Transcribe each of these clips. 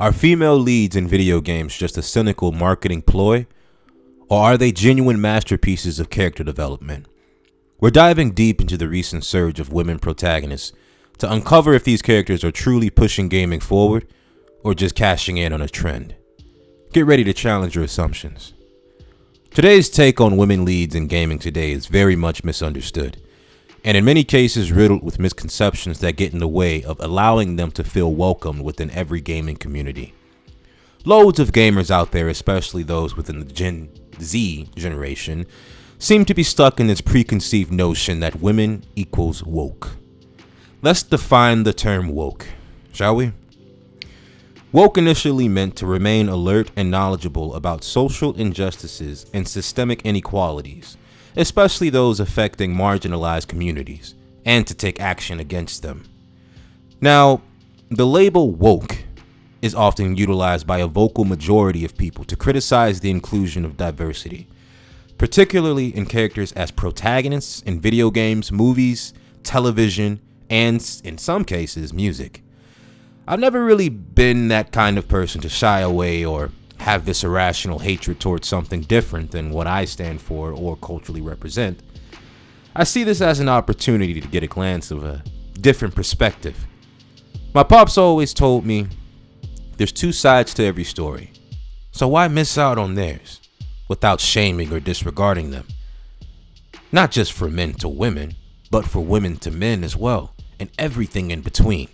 Are female leads in video games just a cynical marketing ploy, or are they genuine masterpieces of character development? We're diving deep into the recent surge of women protagonists to uncover if these characters are truly pushing gaming forward or just cashing in on a trend. Get ready to challenge your assumptions. Today's take on women leads in gaming today is very much misunderstood, and in many cases riddled with misconceptions that get in the way of allowing them to feel welcomed within every gaming community. Loads of gamers out there, especially those within the Gen Z generation, seem to be stuck in this preconceived notion that women equals woke. Let's define the term woke, shall we? Woke initially meant to remain alert and knowledgeable about social injustices and systemic inequalities, especially those affecting marginalized communities, and to take action against them. Now, the label woke is often utilized by a vocal majority of people to criticize the inclusion of diversity, particularly in characters as protagonists in video games, movies, television, and in some cases, music. I've never really been that kind of person to shy away or have this irrational hatred towards something different than what I stand for or culturally represent. I see this as an opportunity to get a glance of a different perspective. My pops always told me there's two sides to every story, so why miss out on theirs without shaming or disregarding them? Not just for men to women, but for women to men as well, and everything in between.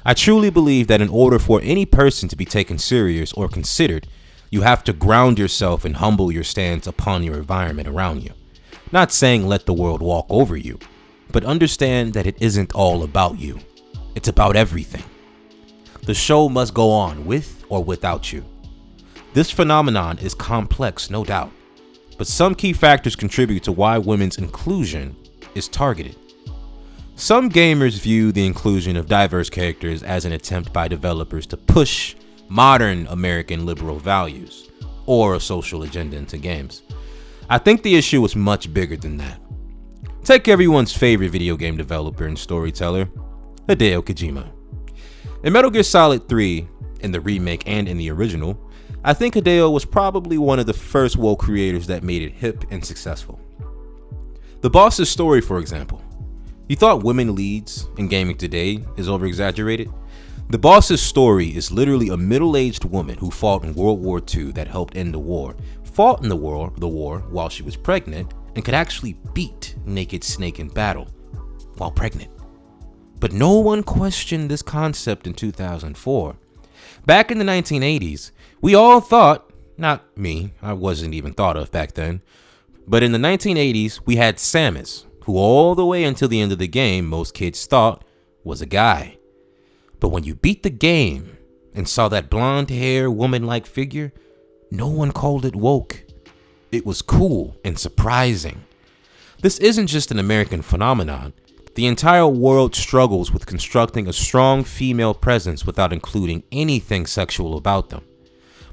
I truly believe that in order for any person to be taken serious or considered, you have to ground yourself and humble your stance upon your environment around you. Not saying let the world walk over you, but understand that it isn't all about you. It's about everything. The show must go on with or without you. This phenomenon is complex, no doubt, but some key factors contribute to why women's inclusion is targeted. Some gamers view the inclusion of diverse characters as an attempt by developers to push modern American liberal values or a social agenda into games. I think the issue is much bigger than that. Take everyone's favorite video game developer and storyteller, Hideo Kojima. In Metal Gear Solid 3, in the remake and in the original, I think Hideo was probably one of the first woke creators that made it hip and successful. The boss's story, for example. You thought women leads in gaming today is over-exaggerated? The boss's story is literally a middle-aged woman who fought in World War II that helped end the war, fought in the war while she was pregnant, and could actually beat Naked Snake in battle while pregnant. But no one questioned this concept in 2004. Back in the 1980s, we all thought, not me, I wasn't even thought of back then, but in the 1980s, we had Samus, who all the way until the end of the game, most kids thought was a guy. But when you beat the game and saw that blonde hair, woman-like figure, no one called it woke. It was cool and surprising. This isn't just an American phenomenon. The entire world struggles with constructing a strong female presence without including anything sexual about them.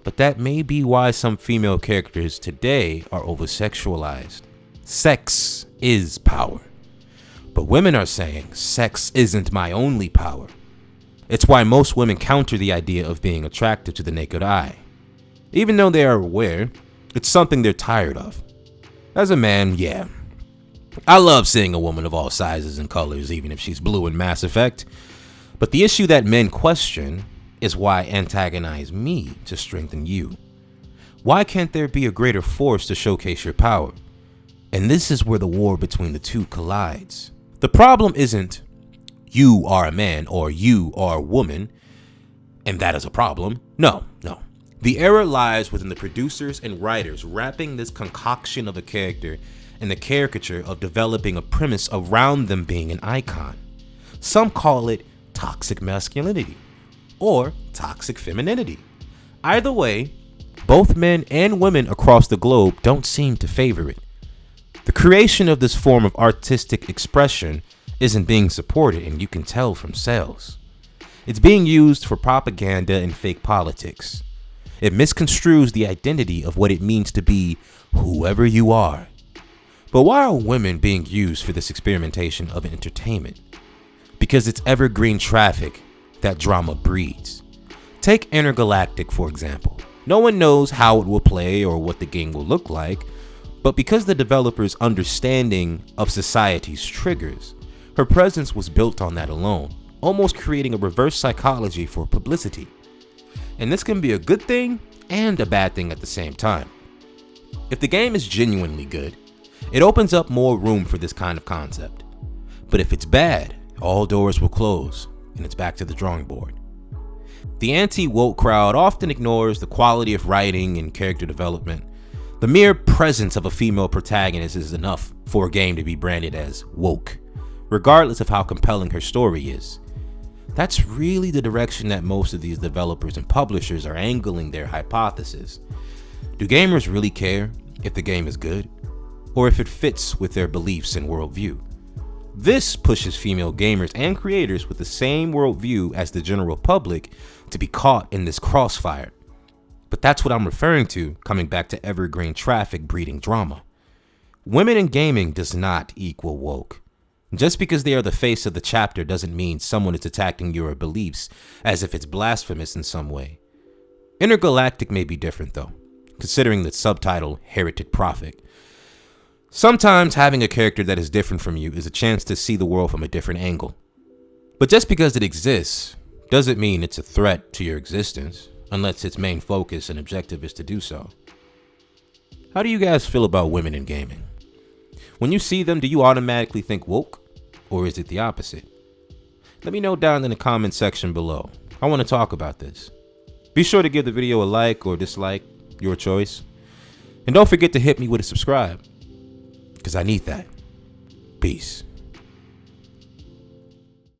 But that may be why some female characters today are over-sexualized. Sex is power. But women are saying sex isn't my only power. It's why most women counter the idea of being attracted to the naked eye. Even though they are aware, it's something they're tired of. As a man, yeah, I love seeing a woman of all sizes and colors, even if she's blue in Mass Effect. But the issue that men question is why antagonize me to strengthen you? Why can't there be a greater force to showcase your power? And this is where the war between the two collides. The problem isn't you are a man or you are a woman, and that is a problem. No. The error lies within the producers and writers wrapping this concoction of a character in the caricature of developing a premise around them being an icon. Some call it toxic masculinity or toxic femininity. Either way, both men and women across the globe don't seem to favor it. The creation of this form of artistic expression isn't being supported, and you can tell from sales. It's being used for propaganda and fake politics. It misconstrues the identity of what it means to be whoever you are. But why are women being used for this experimentation of entertainment? Because it's evergreen traffic that drama breeds. Take Intergalactic, for example. No one knows how it will play or what the game will look like, but because the developer's understanding of society's triggers, her presence was built on that alone, almost creating a reverse psychology for publicity. And this can be a good thing and a bad thing at the same time. If the game is genuinely good, it opens up more room for this kind of concept. But if it's bad, all doors will close and it's back to the drawing board. The anti-woke crowd often ignores the quality of writing and character development. The mere presence of a female protagonist is enough for a game to be branded as woke, regardless of how compelling her story is. That's really the direction that most of these developers and publishers are angling their hypothesis. Do gamers really care if the game is good, or if it fits with their beliefs and worldview? This pushes female gamers and creators with the same worldview as the general public to be caught in this crossfire. But that's what I'm referring to, coming back to evergreen traffic breeding drama. Women in gaming does not equal woke. Just because they are the face of the chapter doesn't mean someone is attacking your beliefs as if it's blasphemous in some way. Intergalactic may be different though, considering the subtitle Heretic Prophet. Sometimes having a character that is different from you is a chance to see the world from a different angle. But just because it exists doesn't mean it's a threat to your existence, unless its main focus and objective is to do so. How do you guys feel about women in gaming? When you see them, do you automatically think woke, or is it the opposite? Let me know down in the comment section below. I want to talk about this. Be sure to give the video a like or dislike, your choice. And don't forget to hit me with a subscribe, because I need that. Peace.